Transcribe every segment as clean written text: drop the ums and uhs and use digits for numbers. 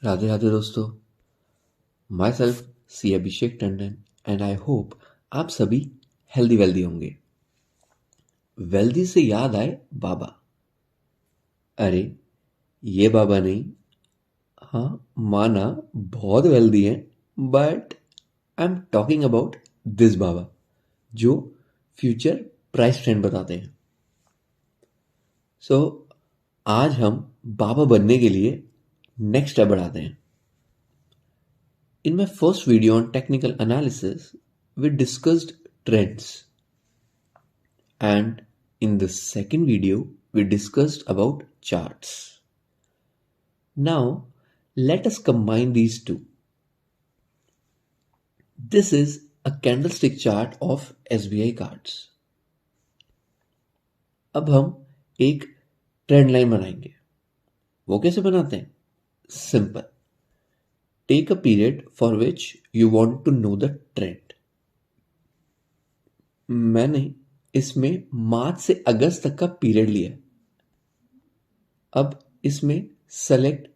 राधे राधे दोस्तों। Myself C Abhishek Tandon and I hope आप सभी हेल्दी वेल्दी होंगे। वेल्दी से याद आए बाबा। अरे ये बाबा नहीं, हाँ माना बहुत वेल्दी है, but I am talking about this बाबा जो फ्यूचर प्राइस ट्रेंड बताते हैं। सो आज हम बाबा बनने के लिए नेक्स्ट स्टेप बढ़ाते हैं। In my first video on technical analysis, we discussed trends, and in the second video, we discussed about charts. Now, let us combine these two. This is a candlestick chart of SBI cards. अब हम एक trend line बनाएंगे। वो कैसे बनाते हैं? Simple. Take a period for which you want to know the trend. मैंने इसमें मार्च से अगस्त तक का पीरियड लिया। अब इसमें select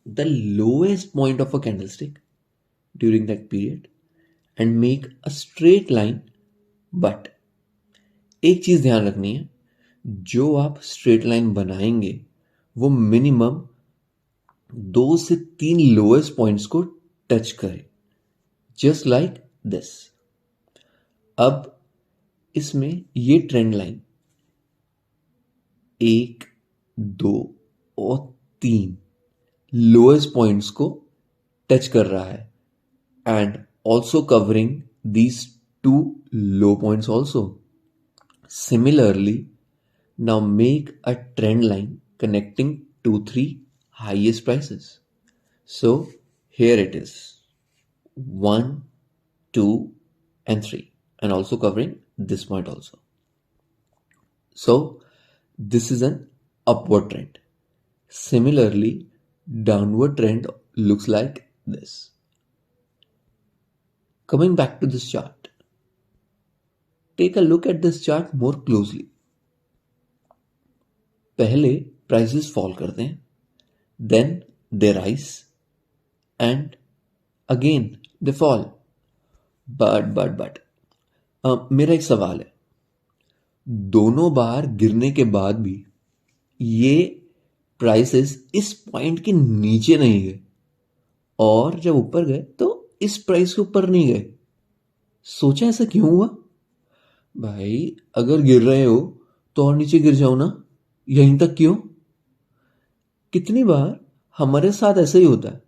the lowest point of a candlestick during that period and make a straight line. But एक चीज ध्यान रखनी है, जो आप स्ट्रेट लाइन बनाएंगे वो मिनिमम 2 से 3 लोएस्ट पॉइंट्स को टच करे, जस्ट लाइक दिस। अब इसमें ये ट्रेंड लाइन 1, 2 और 3 लोएस्ट पॉइंट्स को टच कर रहा है and also covering these 2 low points also. Similarly, now make a trend line connecting 2-3 highest prices. So here it is 1, 2 and 3 and also covering this point also. So this is an upward trend. Similarly, downward trend looks like this. Coming back to this chart, take a look at this chart more closely. पहले prices fall करते हैं, then they rise and again they fall. But मेरा एक सवाल है, दोनों बार गिरने के बाद भी ये प्राइसेस इस पॉइंट के नीचे नहीं गए और जब ऊपर गए तो इस प्राइस के ऊपर नहीं गए। सोचा ऐसा क्यों हुआ? भाई अगर गिर रहे हो तो और नीचे गिर जाओ ना, यहीं तक क्यों? कितनी बार हमारे साथ ऐसा ही होता है।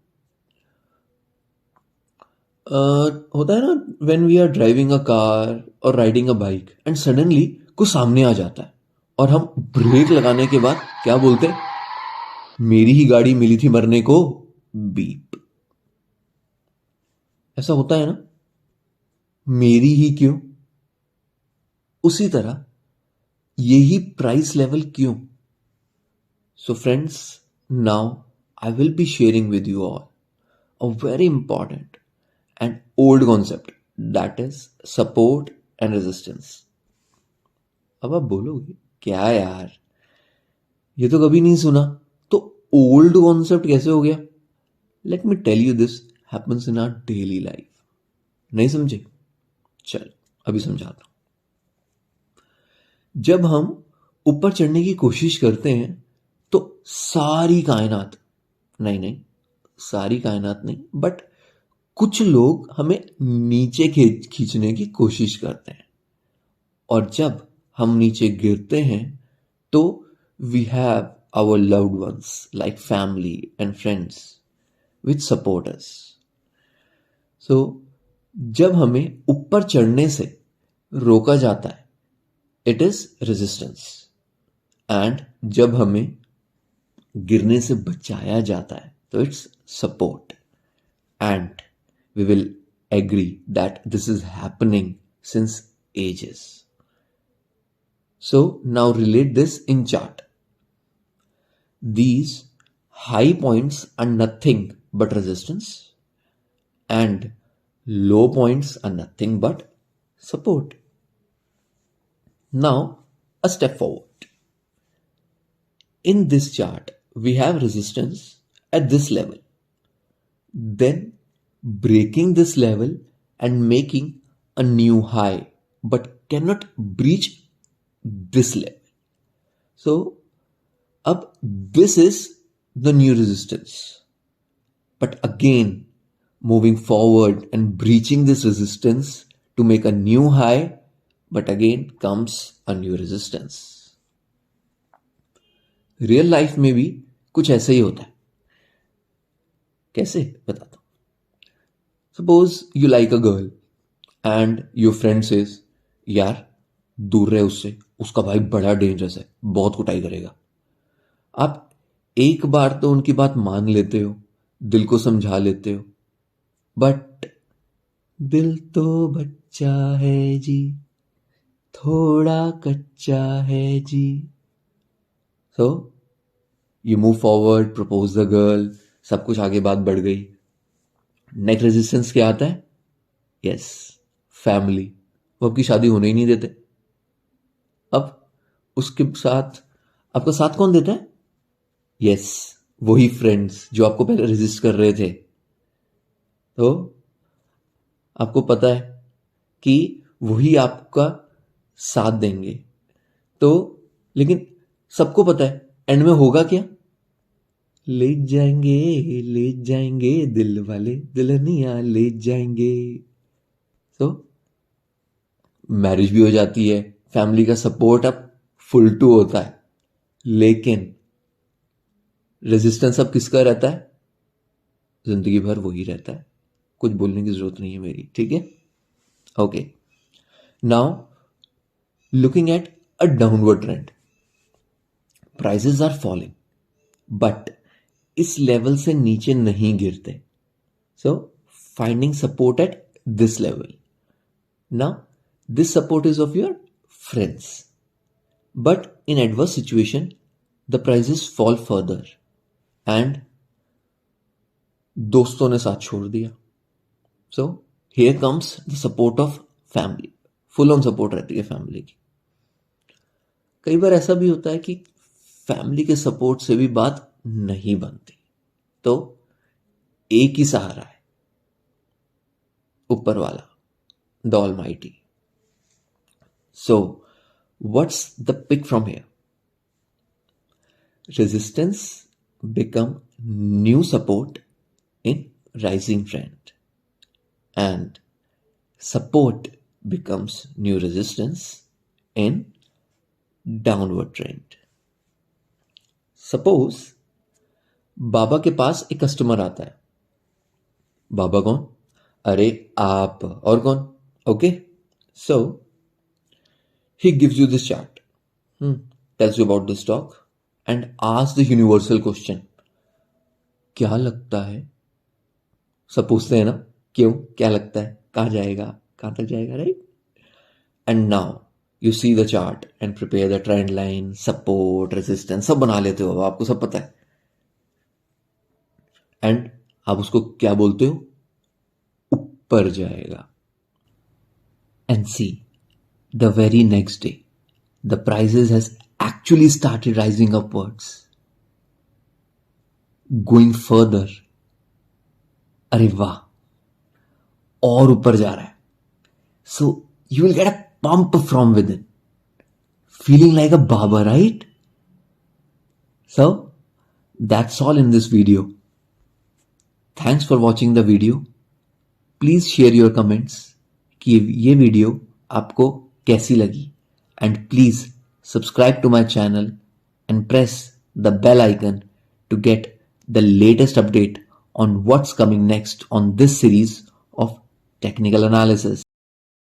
होता है ना, when we are driving a car और riding a bike and suddenly कुछ सामने आ जाता है और हम ब्रेक लगाने के बाद क्या बोलते हैं? मेरी ही गाड़ी मिली थी मरने को, बीप। ऐसा होता है ना, मेरी ही क्यों? उसी तरह यही प्राइस लेवल क्यों? So friends, now I will be sharing with you all a very important and old concept, that is support and resistance. अब आप बोलोगे क्या यार, ये तो कभी नहीं सुना, तो ओल्ड कॉन्सेप्ट कैसे हो गया? Let me tell you, this happens in our daily life. नहीं समझे? चल अभी समझाता हूं। जब हम ऊपर चढ़ने की कोशिश करते हैं तो सारी कायनात नहीं, सारी कायनात नहीं, बट कुछ लोग हमें नीचे खींचने की कोशिश करते हैं और जब हम नीचे गिरते हैं तो we have our loved ones like family and friends which support us. So जब हमें ऊपर चढ़ने से रोका जाता है, इट इज रेजिस्टेंस, एंड जब हमें गिरने से बचाया जाता है तो it's support. And we will agree that this is happening since ages. So now relate this in chart. These high points are nothing but resistance and low points are nothing but support. Now a step forward. In this chart we have resistance at this level then breaking this level and making a new high, but cannot breach this level. So, up this is the new resistance. But again, moving forward and breaching this resistance to make a new high, but again comes a new resistance. Real life में भी कुछ ऐसा ही होता है. कैसे बताता हूं. Suppose you like a girl and your friend says, यार दूर रहे उससे, उसका भाई बड़ा डेंजरस है, बहुत कुटाई करेगा. आप एक बार तो उनकी बात मान लेते हो, दिल को समझा लेते हो, बट दिल तो बच्चा है जी, थोड़ा कच्चा है जी. So you move forward, propose the girl, सब कुछ आगे बात बढ़ गई. नेक्स्ट रेजिस्टेंस क्या आता है? Yes, family. वो आपकी शादी होने ही नहीं देते. अब उसके साथ आपका साथ कौन देता है? यस, वही फ्रेंड्स जो आपको पहले रेजिस्ट कर रहे थे. तो आपको पता है कि वही आपका साथ देंगे. तो लेकिन सबको पता है एंड में होगा क्या? ले जाएंगे दिल वाले, दुल्हनिया ले जाएंगे. तो मैरिज भी हो जाती है, फैमिली का सपोर्ट अब फुल टू होता है, लेकिन रेजिस्टेंस अब किसका रहता है? जिंदगी भर वही रहता है. कुछ बोलने की जरूरत नहीं है मेरी, ठीक है? Okay, now looking at a downward trend. Prices are falling, but इस लेवल से नीचे नहीं गिरते. So finding support at this level. Now this support is of your friends, but in adverse situation the prices fall further and दोस्तों ने साथ छोड़ दिया. So here comes the support of family. Full on support रहती है family की. कई बार ऐसा भी होता है कि फैमिली के सपोर्ट से भी बात नहीं बनती, तो एक ही सहारा है, ऊपर वाला, the almighty. So what's the pick from here? Resistance become new support in rising trend, and support becomes new resistance in downward trend. Suppose बाबा के पास एक कस्टमर आता है. बाबा कौन? अरे आप. और कौन? Okay, so he gives you this chart, tells you about the stock and asks the universal question, क्या लगता है? सब पूछते हैं ना, क्यों, क्या लगता है, कहां जाएगा, कहां तक जाएगा, right? And now you see the chart and prepare the trend line, support, resistance सब बना लेते हो, आपको सब पता है. एंड आप उसको क्या बोलते हो? ऊपर जाएगा. And see the very next day the prices has actually started rising upwards, going further. अरे वाह, और ऊपर जा रहा है. So you will get a pump from within, feeling like a Baba, right? So that's all in this video. Thanks for watching the video. Please share your comments कि ये video आपको कैसी लगी. And please subscribe to my channel and press the bell icon to get the latest update on what's coming next on this series of technical analysis.